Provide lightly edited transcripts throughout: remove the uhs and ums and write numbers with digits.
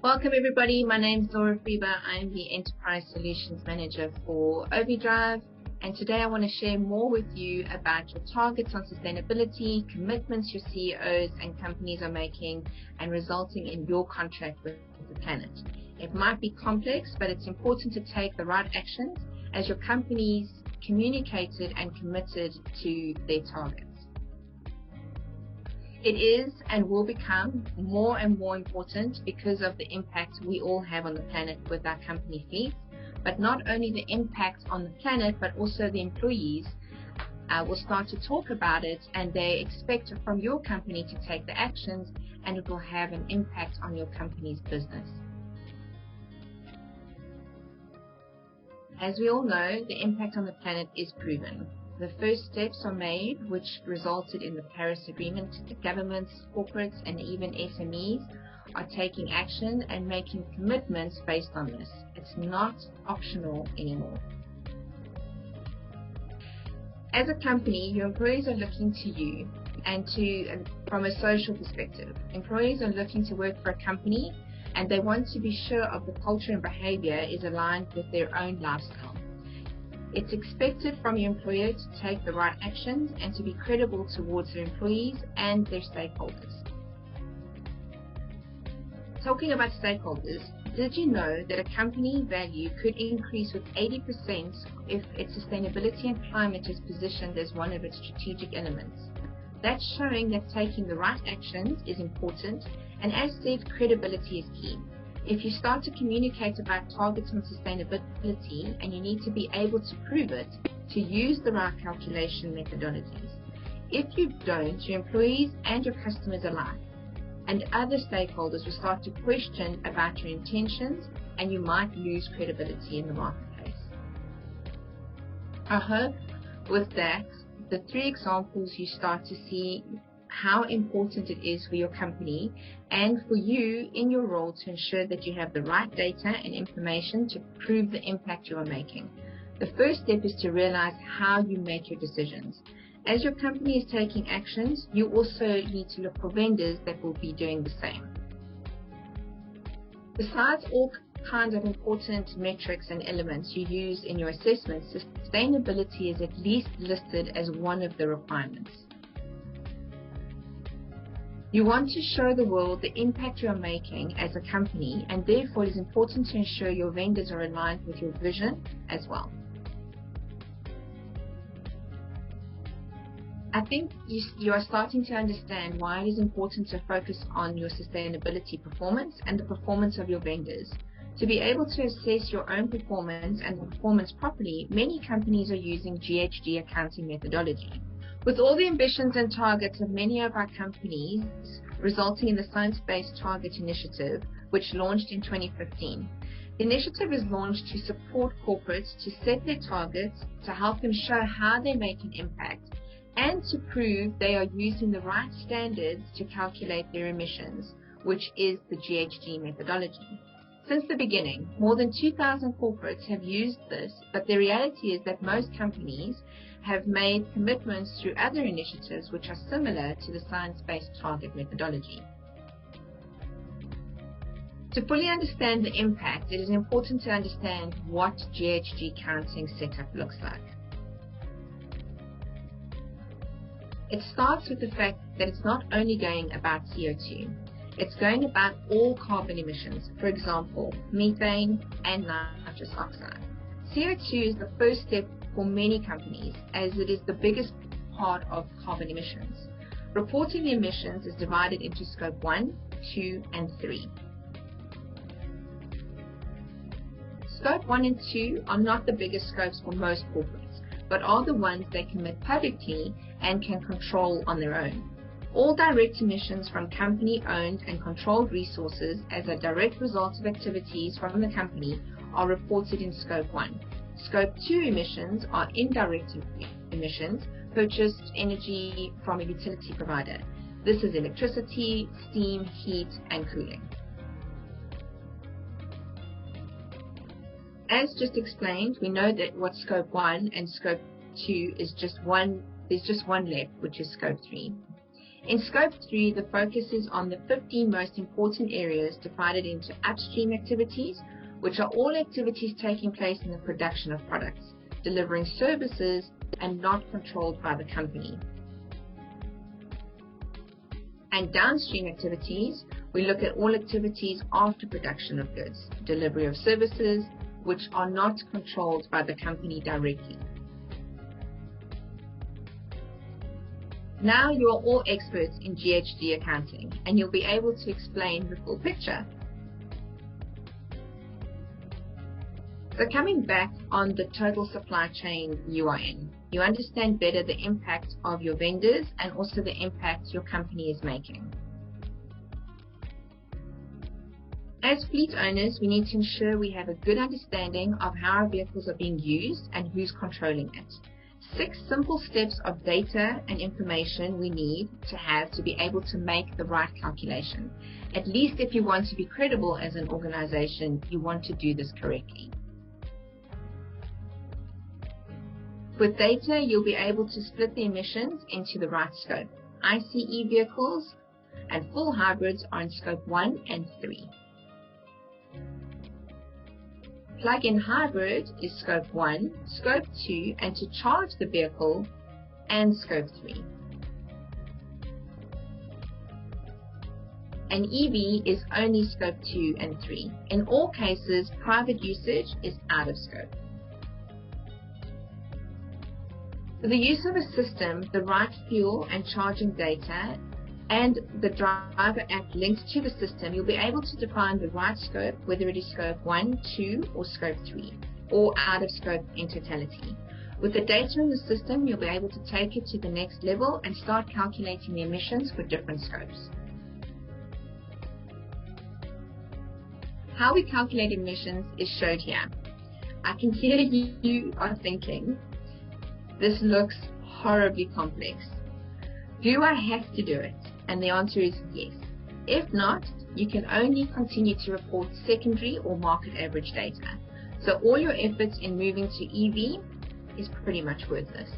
Welcome everybody, my name is Fribe. I'm the Enterprise Solutions Manager for Ovidrive, and today I want to share more with you about your targets on sustainability, commitments your CEOs and companies are making and resulting in your contract with the planet. It might be complex, but it's important to take the right actions as your company's communicated and committed to their targets. It is and will become more and more important because of the impact we all have on the planet with our company fleet, but not only the impact on the planet, but also the employees will start to talk about it, and they expect from your company to take the actions, and it will have an impact on your company's business. As we all know, the impact on the planet is proven. The first steps are made, which resulted in the Paris Agreement. Governments, corporates, and even SMEs are taking action and making commitments based on this. It's not optional anymore. As a company, your employees are looking to you and from a social perspective. Employees are looking to work for a company, and they want to be sure of the culture and behavior is aligned with their own lifestyle. It's expected from your employer to take the right actions and to be credible towards their employees and their stakeholders. Talking about stakeholders, did you know that a company value could increase with 80% if its sustainability and climate is positioned as one of its strategic elements? That's showing that taking the right actions is important, and as said, credibility is key. If you start to communicate about targets on sustainability, and you need to be able to prove it, to use the right calculation methodologies. If you don't, your employees and your customers alike and other stakeholders will start to question about your intentions, and you might lose credibility in the marketplace. I hope with that, the 3 examples, you start to see how important it is for your company and for you in your role to ensure that you have the right data and information to prove the impact you are making. The first step is to realize how you make your decisions. As your company is taking actions, you also need to look for vendors that will be doing the same. Besides all kinds of important metrics and elements you use in your assessments, sustainability is at least listed as one of the requirements. You want to show the world the impact you are making as a company, and therefore it is important to ensure your vendors are aligned with your vision as well. I think you are starting to understand why it is important to focus on your sustainability performance and the performance of your vendors. To be able to assess your own performance and performance properly, many companies are using GHG accounting methodology. With all the ambitions and targets of many of our companies resulting in the Science Based Targets Initiative, which launched in 2015. The initiative is launched to support corporates to set their targets, to help them show how they make an impact, and to prove they are using the right standards to calculate their emissions, which is the GHG methodology. Since the beginning, more than 2,000 corporates have used this, but the reality is that most companies have made commitments through other initiatives which are similar to the science-based target methodology. To fully understand the impact, it is important to understand what GHG counting setup looks like. It starts with the fact that it's not only going about CO2. It's going about all carbon emissions, for example, methane and nitrous oxide. CO2 is the first step for many companies, as it is the biggest part of carbon emissions. Reporting the emissions is divided into scope 1, 2, and 3. Scope 1 and 2 are not the biggest scopes for most corporates, but are the ones they commit publicly and can control on their own. All direct emissions from company-owned and controlled resources as a direct result of activities from the company are reported in Scope 1. Scope 2 emissions are indirect emissions, purchased energy from a utility provider. This is electricity, steam, heat, and cooling. As just explained, we know that what Scope 1 and Scope 2 is there's just one left, which is Scope 3. In Scope 3, the focus is on the 15 most important areas divided into upstream activities, which are all activities taking place in the production of products, delivering services, and not controlled by the company. And downstream activities, we look at all activities after production of goods, delivery of services, which are not controlled by the company directly. Now you are all experts in GHG accounting, and you'll be able to explain the full picture. So coming back on the total supply chain you are in, you understand better the impact of your vendors and also the impact your company is making. As fleet owners, we need to ensure we have a good understanding of how our vehicles are being used and who's controlling it. 6 simple steps of data and information we need to have to be able to make the right calculation. At least if you want to be credible as an organization, you want to do this correctly. With data, you'll be able to split the emissions into the right scope. ICE vehicles and full hybrids are in Scope 1 and 3. Plug-in hybrid is Scope 1, Scope 2, and to charge the vehicle, and Scope 3. An EV is only Scope 2 and 3. In all cases, private usage is out of scope. For the use of a system, the right fuel and charging data and the driver app linked to the system, you'll be able to define the right scope, whether it is Scope 1, 2, or Scope 3, or out of scope in totality. With the data in the system, you'll be able to take it to the next level and start calculating the emissions for different scopes. How we calculate emissions is showed here. I can hear you are thinking, this looks horribly complex. Do I have to do it? And the answer is yes. If not, you can only continue to report secondary or market average data. So all your efforts in moving to EV is pretty much worthless.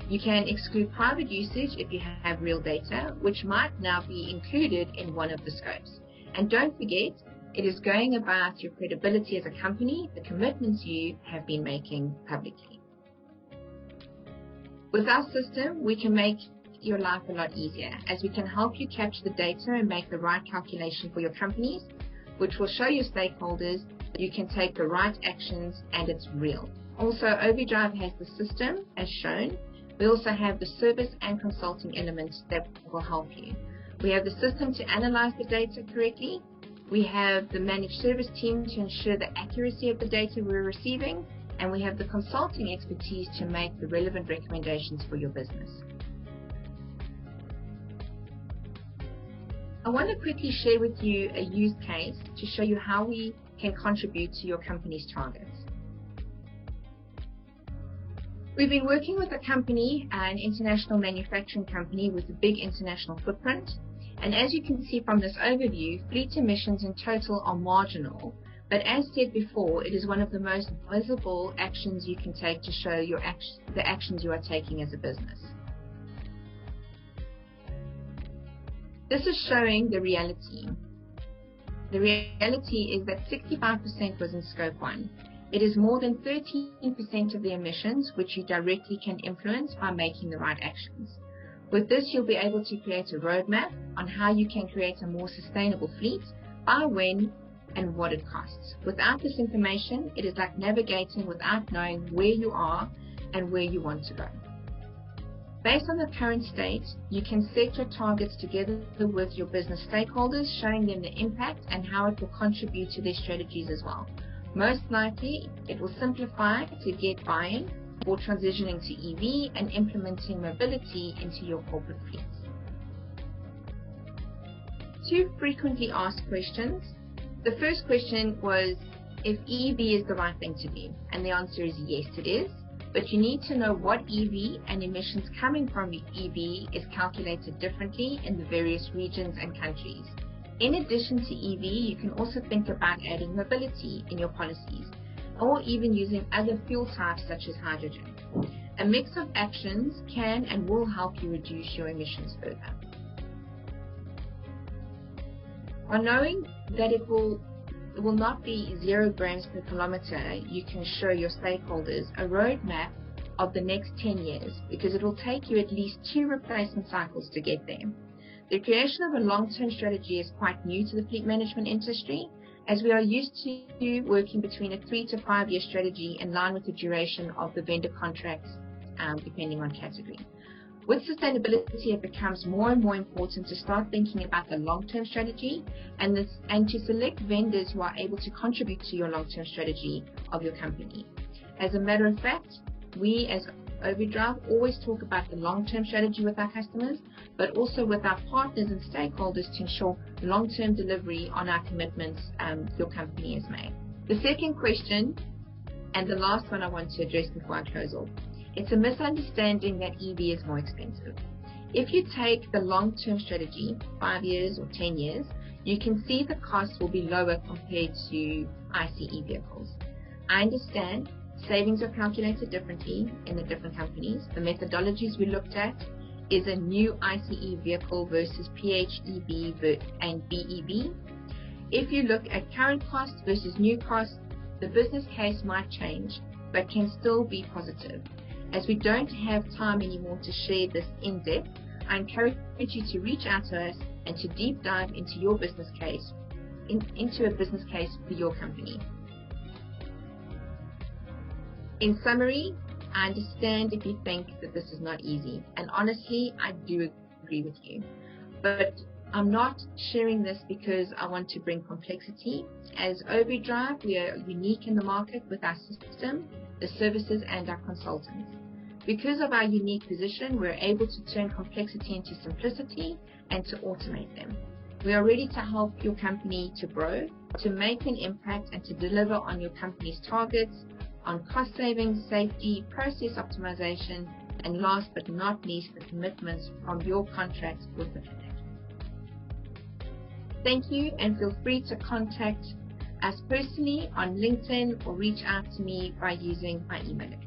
You can exclude private usage if you have real data, which might now be included in one of the scopes. And don't forget, it is going about your credibility as a company, the commitments you have been making publicly. With our system, we can make your life a lot easier, as we can help you capture the data and make the right calculation for your companies, which will show your stakeholders that you can take the right actions and it's real. Also, Ovidrive has the system as shown. We also have the service and consulting elements that will help you. We have the system to analyze the data correctly. We have the managed service team to ensure the accuracy of the data we're receiving, and we have the consulting expertise to make the relevant recommendations for your business. I want to quickly share with you a use case to show you how we can contribute to your company's targets. We've been working with a company, an international manufacturing company with a big international footprint, and as you can see from this overview, fleet emissions in total are marginal, but as said before, it is one of the most visible actions you can take to show the actions you are taking as a business. This is showing the reality. The reality is that 65% was in Scope 1. It is more than 13% of the emissions which you directly can influence by making the right actions. With this, you'll be able to create a roadmap on how you can create a more sustainable fleet, by when, and what it costs. Without this information, it is like navigating without knowing where you are and where you want to go. Based on the current state, you can set your targets together with your business stakeholders, showing them the impact and how it will contribute to their strategies as well. Most likely, it will simplify to get buy-in for transitioning to EV and implementing mobility into your corporate fleets. 2 frequently asked questions. The first question was if EV is the right thing to do, and the answer is yes, it is. But you need to know what EV and emissions coming from EV is calculated differently in the various regions and countries. In addition to EV, you can also think about adding mobility in your policies, or even using other fuel types such as hydrogen. A mix of actions can and will help you reduce your emissions further. On knowing that it will not be 0 grams per kilometer, you can show your stakeholders a roadmap of the next 10 years, because it will take you at least 2 replacement cycles to get there. The creation of a long-term strategy is quite new to the fleet management industry, as we are used to working between a 3 to 5 year strategy in line with the duration of the vendor contracts, depending on category. With sustainability, it becomes more and more important to start thinking about the long-term strategy and to select vendors who are able to contribute to your long-term strategy of your company. As a matter of fact, we as Ovidrive always talk about the long-term strategy with our customers, but also with our partners and stakeholders to ensure long-term delivery on our commitments your company has made. The second question, and the last one I want to address before I close off, it's a misunderstanding that EV is more expensive. If you take the long-term strategy, 5 years or 10 years, you can see the costs will be lower compared to ICE vehicles. I understand savings are calculated differently in the different companies. The methodologies we looked at is a new ICE vehicle versus PHEV and BEV. If you look at current costs versus new costs, the business case might change, but can still be positive. As we don't have time anymore to share this in depth, I encourage you to reach out to us and to deep dive into your business case, into a business case for your company. In summary, I understand if you think that this is not easy, and honestly, I do agree with you. But I'm not sharing this because I want to bring complexity. As Ovidrive, we are unique in the market with our system, the services, and our consultants. Because of our unique position, we're able to turn complexity into simplicity and to automate them. We are ready to help your company to grow, to make an impact, and to deliver on your company's targets on cost savings, safety, process optimization, and last but not least, the commitments from your contracts with the fleet. Thank you, and feel free to contact us personally on LinkedIn or reach out to me by using my email address.